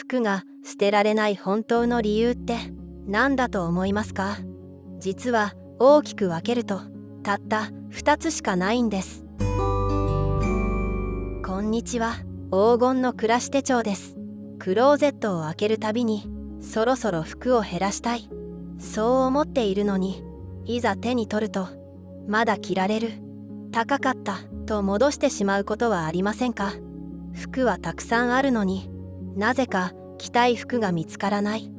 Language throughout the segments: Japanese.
服が捨てられない本当の理由って何だと思いますか？実は大きく分けるとたった2つしかないんです。こんにちは、黄金の暮らし手帳です。クローゼットを開けるたびにそろそろ服を減らしたい、そう思っているのに、いざ手に取るとまだ着られる、高かったと戻してしまうことはありませんか？服はたくさんあるのになぜか着たい服が見つからない。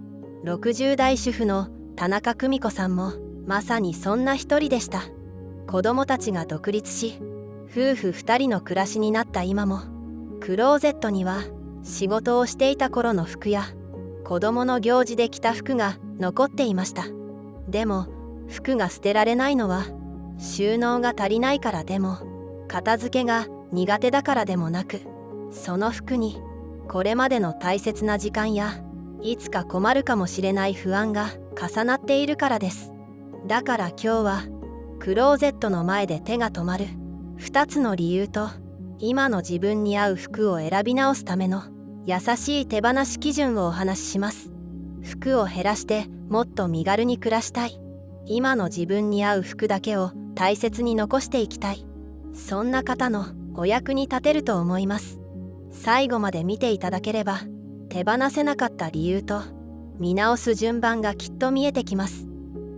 60代主婦の田中久美子さんもまさにそんな一人でした。子供たちが独立し、夫婦2人の暮らしになった今も、クローゼットには仕事をしていた頃の服や子供の行事で着た服が残っていました。でも服が捨てられないのは収納が足りないからでも、片付けが苦手だからでもなく、その服にこれまでの大切な時間やいつか困るかもしれない不安が重なっているからです。だから今日はクローゼットの前で手が止まる2つの理由と、今の自分に合う服を選び直すための優しい手放し基準をお話しします。服を減らしてもっと身軽に暮らしたい、今の自分に合う服だけを大切に残していきたい、そんな方のお役に立てると思います。最後まで見ていただければ手放せなかった理由と見直す順番がきっと見えてきます。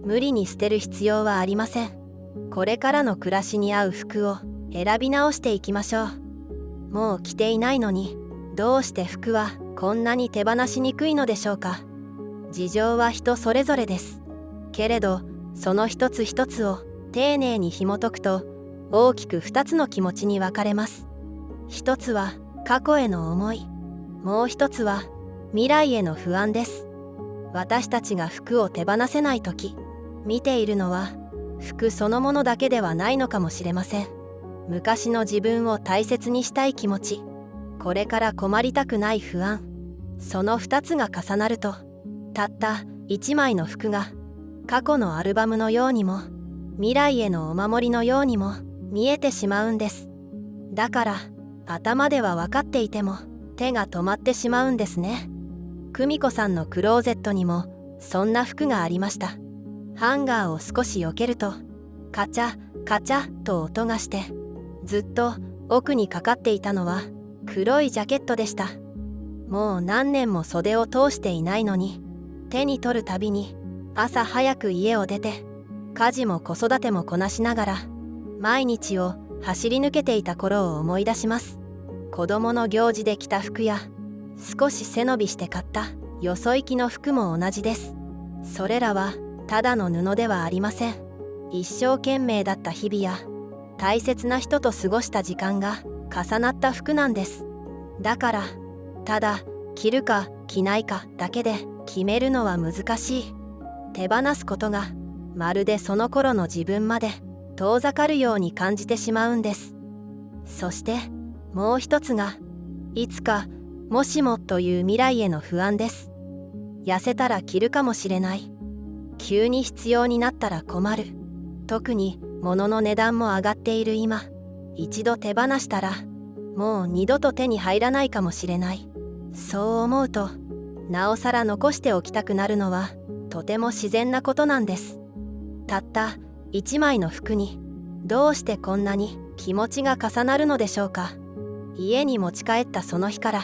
無理に捨てる必要はありません。これからの暮らしに合う服を選び直していきましょう。もう着ていないのにどうして服はこんなに手放しにくいのでしょうか。事情は人それぞれです。けれどその一つ一つを丁寧に紐解くと大きく2つの気持ちに分かれます。一つは過去への思い、もう一つは未来への不安です。私たちが服を手放せないとき、見ているのは服そのものだけではないのかもしれません。昔の自分を大切にしたい気持ち、これから困りたくない不安、その2つが重なると、たった1枚の服が過去のアルバムのようにも未来へのお守りのようにも見えてしまうんです。だから頭では分かっていても手が止まってしまうんですね。久美子さんのクローゼットにもそんな服がありました。ハンガーを少し避けるとカチャカチャと音がして、ずっと奥にかかっていたのは黒いジャケットでした。もう何年も袖を通していないのに、手に取るたびに朝早く家を出て家事も子育てもこなしながら毎日を走り抜けていた頃を思い出します。子供の行事で着た服や少し背伸びして買ったよそ行きの服も同じです。それらはただの布ではありません。一生懸命だった日々や大切な人と過ごした時間が重なった服なんです。だからただ着るか着ないかだけで決めるのは難しい。手放すことがまるでその頃の自分まで遠ざかるように感じてしまうんです。そしてもう一つが、いつかもしもという未来への不安です。痩せたら着るかもしれない、急に必要になったら困る、特に物の値段も上がっている今、一度手放したらもう二度と手に入らないかもしれない、そう思うとなおさら残しておきたくなるのはとても自然なことなんです。たった一枚の服にどうしてこんなに気持ちが重なるのでしょうか。家に持ち帰ったその日から、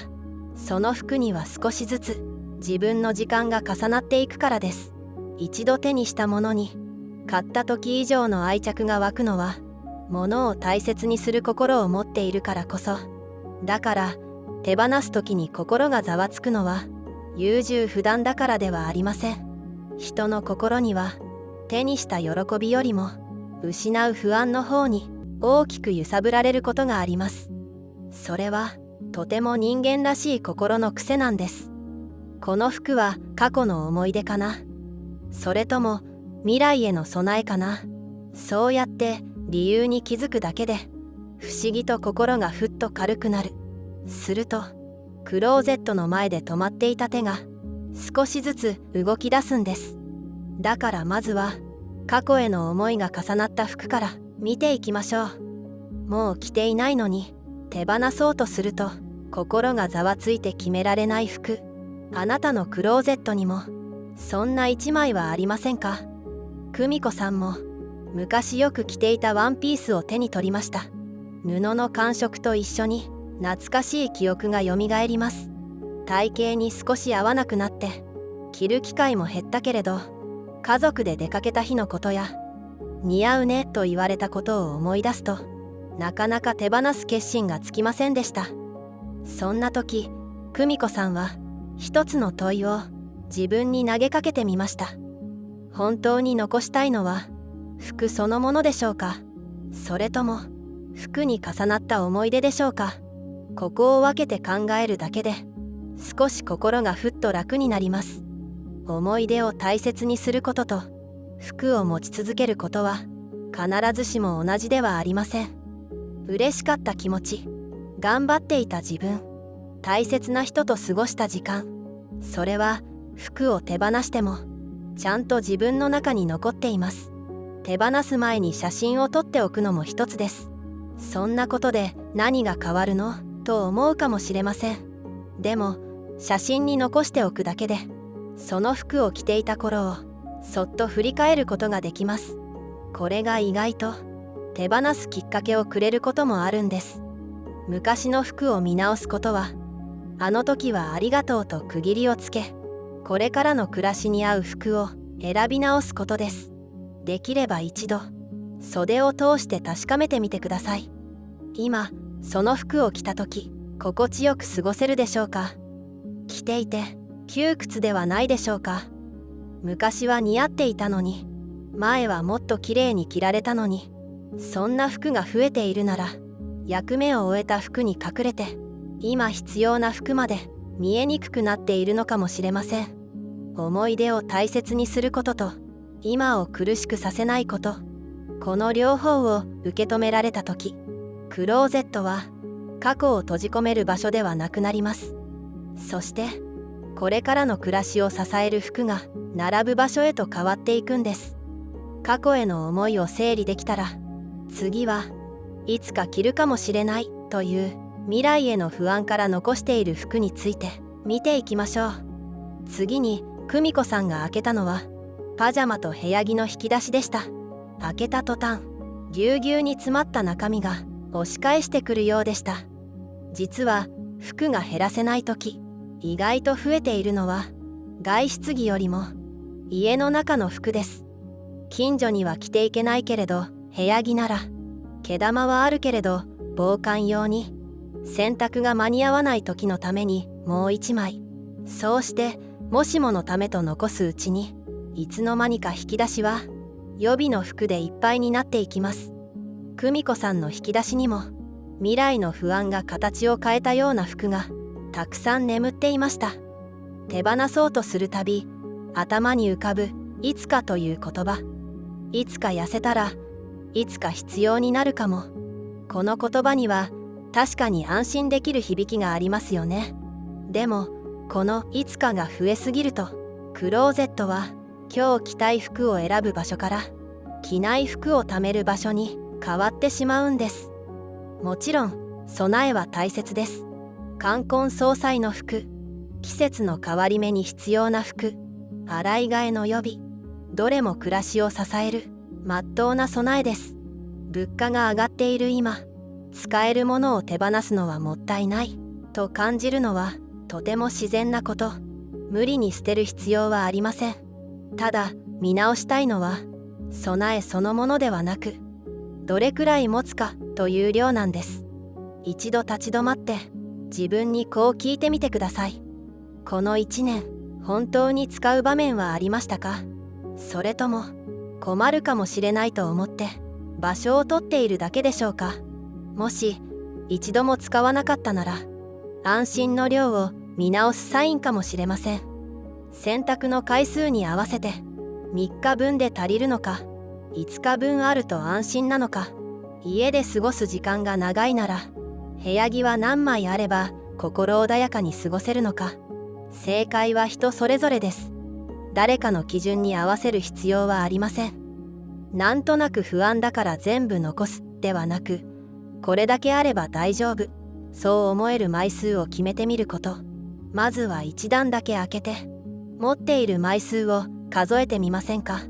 その服には少しずつ自分の時間が重なっていくからです。一度手にしたものに買った時以上の愛着が湧くのは、物を大切にする心を持っているからこそ。だから手放す時に心がざわつくのは優柔不断だからではありません。人の心には手にした喜びよりも失う不安の方に大きく揺さぶられることがあります。それはとても人間らしい心の癖なんです。この服は過去の思い出かな、それとも未来への備えかな。そうやって理由に気づくだけで不思議と心がふっと軽くなる。するとクローゼットの前で止まっていた手が少しずつ動き出すんです。だからまずは過去への思いが重なった服から見ていきましょう。もう着ていないのに手放そうとすると心がざわついて決められない服、あなたのクローゼットにもそんな一枚はありませんか？久美子さんも昔よく着ていたワンピースを手に取りました。布の感触と一緒に懐かしい記憶がよみがえります。体型に少し合わなくなって着る機会も減ったけれど、家族で出かけた日のことや似合うねと言われたことを思い出すと、なかなか手放す決心がつきませんでした。そんな時、久美子さんは一つの問いを自分に投げかけてみました。本当に残したいのは服そのものでしょうか、それとも服に重なった思い出でしょうか。ここを分けて考えるだけで少し心がふっと楽になります。思い出を大切にすることと服を持ち続けることは必ずしも同じではありません。嬉しかった気持ち、頑張っていた自分、大切な人と過ごした時間、それは服を手放してもちゃんと自分の中に残っています。手放す前に写真を撮っておくのも一つです。そんなことで何が変わるのと思うかもしれません。でも写真に残しておくだけでその服を着ていた頃をそっと振り返ることができます。これが意外と手放すきっかけをくれることもあるんです。昔の服を見直すことは、あの時はありがとうと区切りをつけ、これからの暮らしに合う服を選び直すことです。できれば一度袖を通して確かめてみてください。今その服を着た時、心地よく過ごせるでしょうか。着ていて窮屈ではないでしょうか。昔は似合っていたのに、前はもっと綺麗に着られたのに、そんな服が増えているなら、役目を終えた服に隠れて今必要な服まで見えにくくなっているのかもしれません。思い出を大切にすることと今を苦しくさせないこと、この両方を受け止められた時、クローゼットは過去を閉じ込める場所ではなくなります。そしてこれからの暮らしを支える服が並ぶ場所へと変わっていくんです。過去への思いを整理できたら、次はいつか着るかもしれないという未来への不安から残している服について見ていきましょう。次に久美子さんが開けたのはパジャマと部屋着の引き出しでした。開けた途端、ぎゅうぎゅうに詰まった中身が押し返してくるようでした。実は服が減らせない時、意外と増えているのは外出着よりも家の中の服です。近所には着ていけないけれど部屋着なら、毛玉はあるけれど防寒用に、洗濯が間に合わない時のためにもう一枚、そうしてもしものためと残すうちに、いつの間にか引き出しは予備の服でいっぱいになっていきます。久美子さんの引き出しにも未来の不安が形を変えたような服がたくさん眠っていました。手放そうとするたび頭に浮かぶいつかという言葉、いつか痩せたらいつか必要になるかも。この言葉には確かに安心できる響きがありますよね。でもこのいつかが増えすぎると、クローゼットは今日着たい服を選ぶ場所から着ない服を貯める場所に変わってしまうんです。もちろん備えは大切です。冠婚葬祭の服、季節の変わり目に必要な服、洗い替えの予備、どれも暮らしを支えるまっとうな備えです。物価が上がっている今、使えるものを手放すのはもったいないと感じるのはとても自然なこと。無理に捨てる必要はありません。ただ見直したいのは備えそのものではなく、どれくらい持つかという量なんです。一度立ち止まって自分にこう聞いてみてください。この1年本当に使う場面はありましたか？それとも困るかもしれないと思って場所を取っているだけでしょうか？もし一度も使わなかったなら、安心の量を見直すサインかもしれません。洗濯の回数に合わせて3日分で足りるのか、5日分あると安心なのか、家で過ごす時間が長いなら部屋着は何枚あれば心穏やかに過ごせるのか。正解は人それぞれです。誰かの基準に合わせる必要はありません。なんとなく不安だから全部残すではなく、これだけあれば大丈夫、そう思える枚数を決めてみること。まずは一段だけ開けて持っている枚数を数えてみませんか。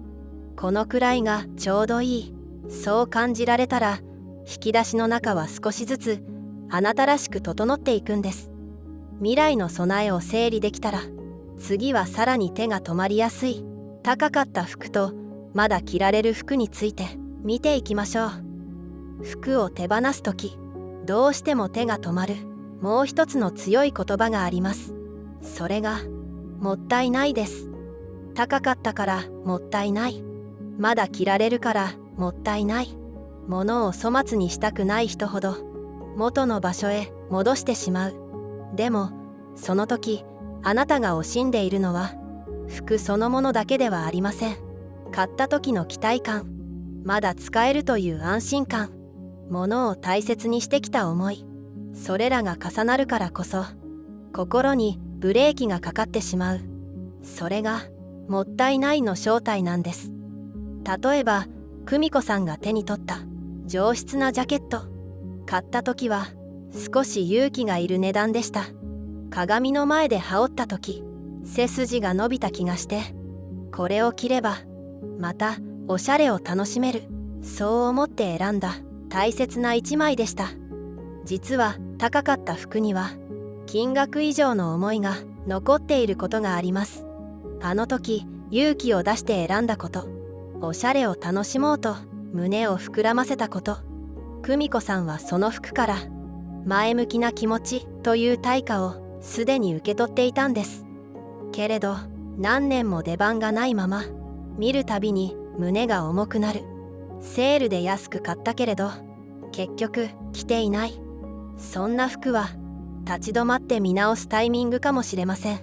このくらいがちょうどいい、そう感じられたら引き出しの中は少しずつあなたらしく整っていくんです。未来の備えを整理できたら、次はさらに手が止まりやすい高かった服とまだ着られる服について見ていきましょう。服を手放すとき、どうしても手が止まるもう一つの強い言葉があります。それがもったいないです。高かったからもったいない、まだ着られるからもったいない。物を粗末にしたくない人ほど元の場所へ戻してしまう。でもその時あなたが惜しんでいるのは服そのものだけではありません。買った時の期待感、まだ使えるという安心感、物を大切にしてきた思い、それらが重なるからこそ心にブレーキがかかってしまう。それがもったいないの正体なんです。例えば久美子さんが手に取った上質なジャケット、買った時は少し勇気がいる値段でした。鏡の前で羽織った時、背筋が伸びた気がして、これを着ればまたおしゃれを楽しめる、そう思って選んだ大切な一枚でした。実は高かった服には金額以上の思いが残っていることがあります。あの時勇気を出して選んだこと、おしゃれを楽しもうと胸を膨らませたこと、久美子さんはその服から前向きな気持ちという対価をすでに受け取っていたんです。けれど何年も出番がないまま、見るたびに胸が重くなる。セールで安く買ったけれど結局着ていない。そんな服は立ち止まって見直すタイミングかもしれません。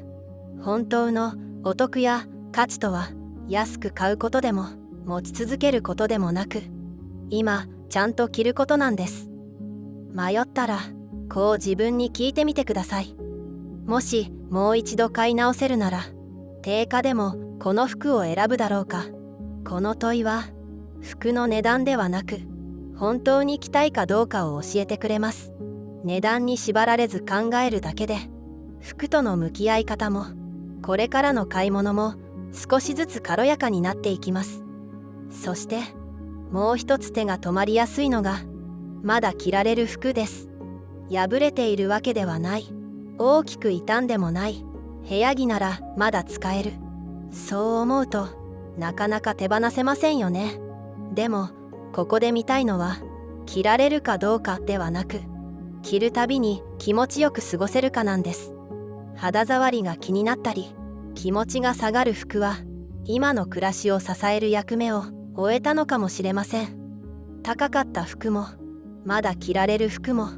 本当のお得や価値とは安く買うことでも持ち続けることでもなく、今ちゃんと着ることなんです。迷ったらこう自分に聞いてみてください。もしもう一度買い直せるなら定価でもこの服を選ぶだろうか。この問いは服の値段ではなく、本当に着たいかどうかを教えてくれます。値段に縛られず考えるだけで、服との向き合い方もこれからの買い物も少しずつ軽やかになっていきます。そしてもう一つ手が止まりやすいのが、まだ着られる服です。破れているわけではない、大きく傷んでもない、部屋着ならまだ使える、そう思うとなかなか手放せませんよね。でもここで見たいのは着られるかどうかではなく、着るたびに気持ちよく過ごせるかなんです。肌触りが気になったり気持ちが下がる服は今の暮らしを支える役目を終えたのかもしれません。高かった服もまだ着られる服も、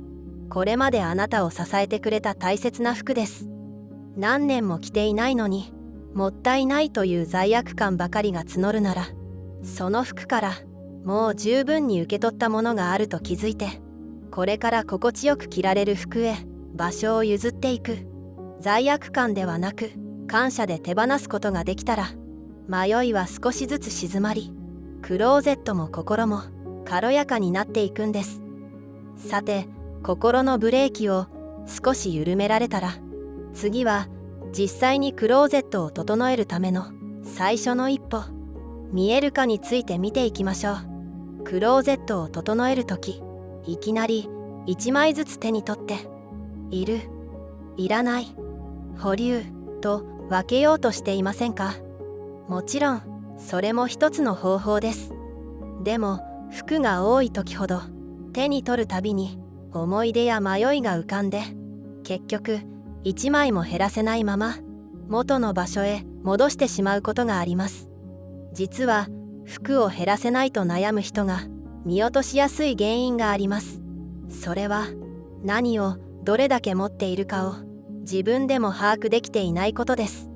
これまであなたを支えてくれた大切な服です。何年も着ていないのにもったいないという罪悪感ばかりが募るなら、その服からもう十分に受け取ったものがあると気づいて、これから心地よく着られる服へ場所を譲っていく。罪悪感ではなく感謝で手放すことができたら、迷いは少しずつ静まり、クローゼットも心も軽やかになっていくんです。さて、心のブレーキを少し緩められたら、次は実際にクローゼットを整えるための最初の一歩、見える化について見ていきましょう。クローゼットを整えるとき、いきなり1枚ずつ手に取って、いる、いらない、保留と分けようとしていませんか？もちろんそれも一つの方法です。でも服が多い時ほど手に取るたびに思い出や迷いが浮かんで、結局1枚も減らせないまま元の場所へ戻してしまうことがあります。実は服を減らせないと悩む人が見落としやすい原因があります。それは何をどれだけ持っているかを自分でも把握できていないことです。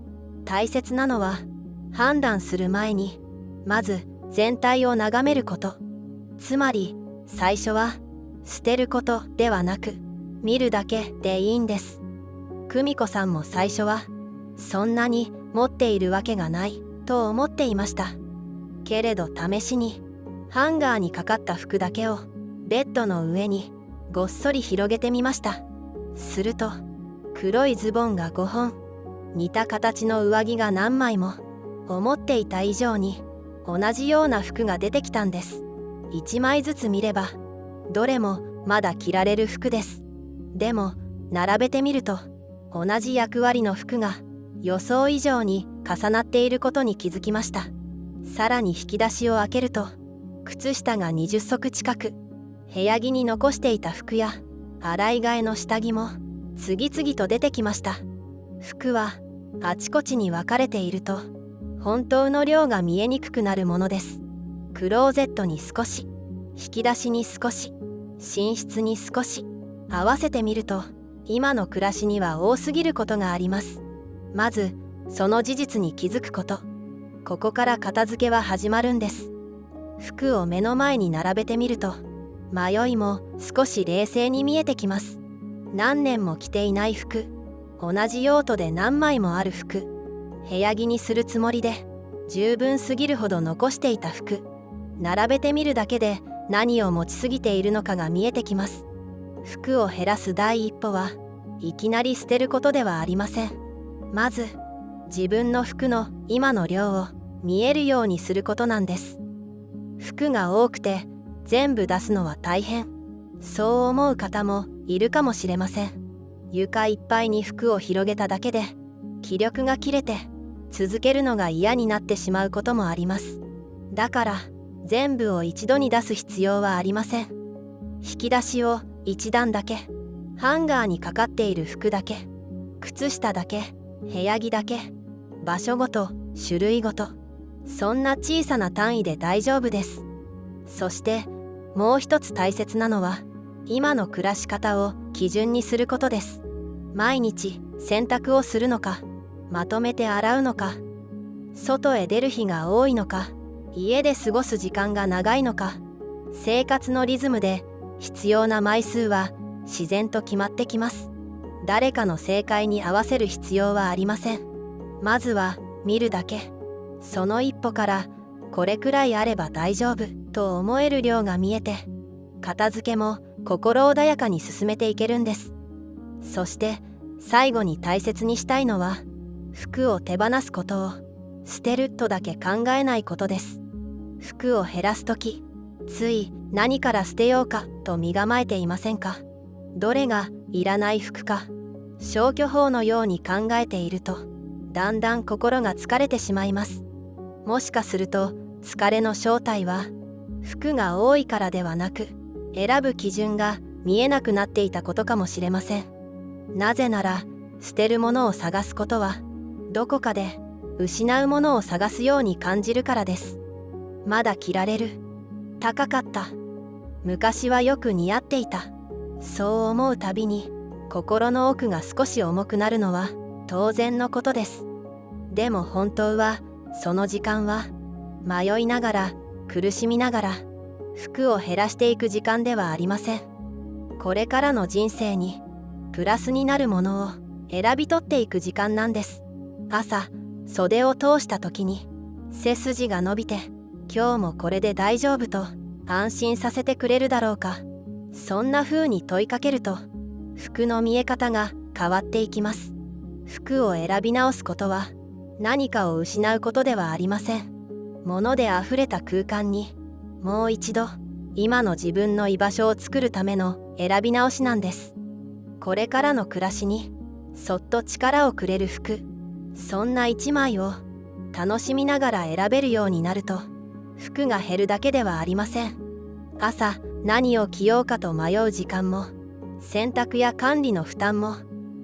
大切なのは判断する前にまず全体を眺めること。つまり最初は捨てることではなく見るだけでいいんです。久美子さんも最初はそんなに持っているわけがないと思っていました。けれど試しにハンガーにかかった服だけをベッドの上にごっそり広げてみました。すると黒いズボンが5本、似た形の上着が何枚も、思っていた以上に同じような服が出てきたんです。1枚ずつ見ればどれもまだ着られる服です。でも並べてみると同じ役割の服が予想以上に重なっていることに気づきました。さらに引き出しを開けると靴下が20足近く、部屋着に残していた服や洗い替えの下着も次々と出てきました。服はあちこちに分かれていると本当の量が見えにくくなるものです。クローゼットに少し、引き出しに少し、寝室に少し、合わせてみると今の暮らしには多すぎることがあります。まずその事実に気づくこと、ここから片付けは始まるんです。服を目の前に並べてみると迷いも少し冷静に見えてきます。何年も着ていない服、同じ用途で何枚もある服、部屋着にするつもりで十分すぎるほど残していた服、並べてみるだけで何を持ちすぎているのかが見えてきます。服を減らす第一歩はいきなり捨てることではありません。まず自分の服の今の量を見えるようにすることなんです。服が多くて全部出すのは大変、そう思う方もいるかもしれません。床いっぱいに服を広げただけで気力が切れて続けるのが嫌になってしまうこともあります。だから全部を一度に出す必要はありません。引き出しを一段だけ、ハンガーにかかっている服だけ、靴下だけ、部屋着だけ、場所ごと、種類ごと、そんな小さな単位で大丈夫です。そしてもう一つ大切なのは今の暮らし方を基準にすることです。毎日洗濯をするのか、まとめて洗うのか、外へ出る日が多いのか、家で過ごす時間が長いのか、生活のリズムで必要な枚数は自然と決まってきます。誰かの正解に合わせる必要はありません。まずは見るだけ、その一歩からこれくらいあれば大丈夫と思える量が見えて、片付けも心穏やかに進めていけるんです。そして最後に大切にしたいのは、服を手放すことを捨てるとだけ考えないことです。服を減らすとき、つい何から捨てようかと身構えていませんか？どれがいらない服か、消去法のように考えているとだんだん心が疲れてしまいます。もしかすると疲れの正体は服が多いからではなく、選ぶ基準が見えなくなっていたことかもしれません。なぜなら捨てるものを探すことはどこかで失うものを探すように感じるからです。まだ着られる、高かった、昔はよく似合っていた、そう思うたびに心の奥が少し重くなるのは当然のことです。でも本当はその時間は迷いながら苦しみながら服を減らしていく時間ではありません。これからの人生にプラスになるものを選び取っていく時間なんです。朝袖を通した時に背筋が伸びて、今日もこれで大丈夫と安心させてくれるだろうか。そんな風に問いかけると服の見え方が変わっていきます。服を選び直すことは何かを失うことではありません。物であふれた空間にもう一度今の自分の居場所を作るための選び直しなんです。これからの暮らしにそっと力をくれる服、そんな一枚を楽しみながら選べるようになると、服が減るだけではありません。朝何を着ようかと迷う時間も、洗濯や管理の負担も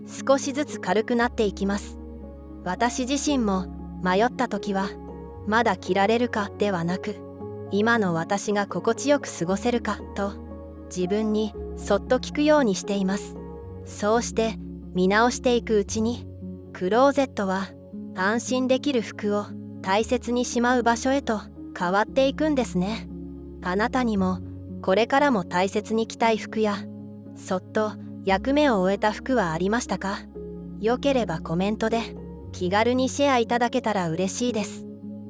少しずつ軽くなっていきます。私自身も迷った時は、まだ着られるかではなく、今の私が心地よく過ごせるかと自分にそっと聞くようにしています。そうして見直していくうちに、クローゼットは安心できる服を大切にしまう場所へと変わっていくんですね。あなたにもこれからも大切に着たい服やそっと役目を終えた服はありましたか？よければコメントで気軽にシェアいただけたら嬉しいです。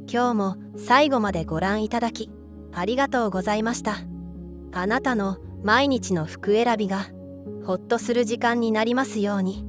今日も最後までご覧いただきありがとうございました。あなたの毎日の服選びがほっとする時間になりますように。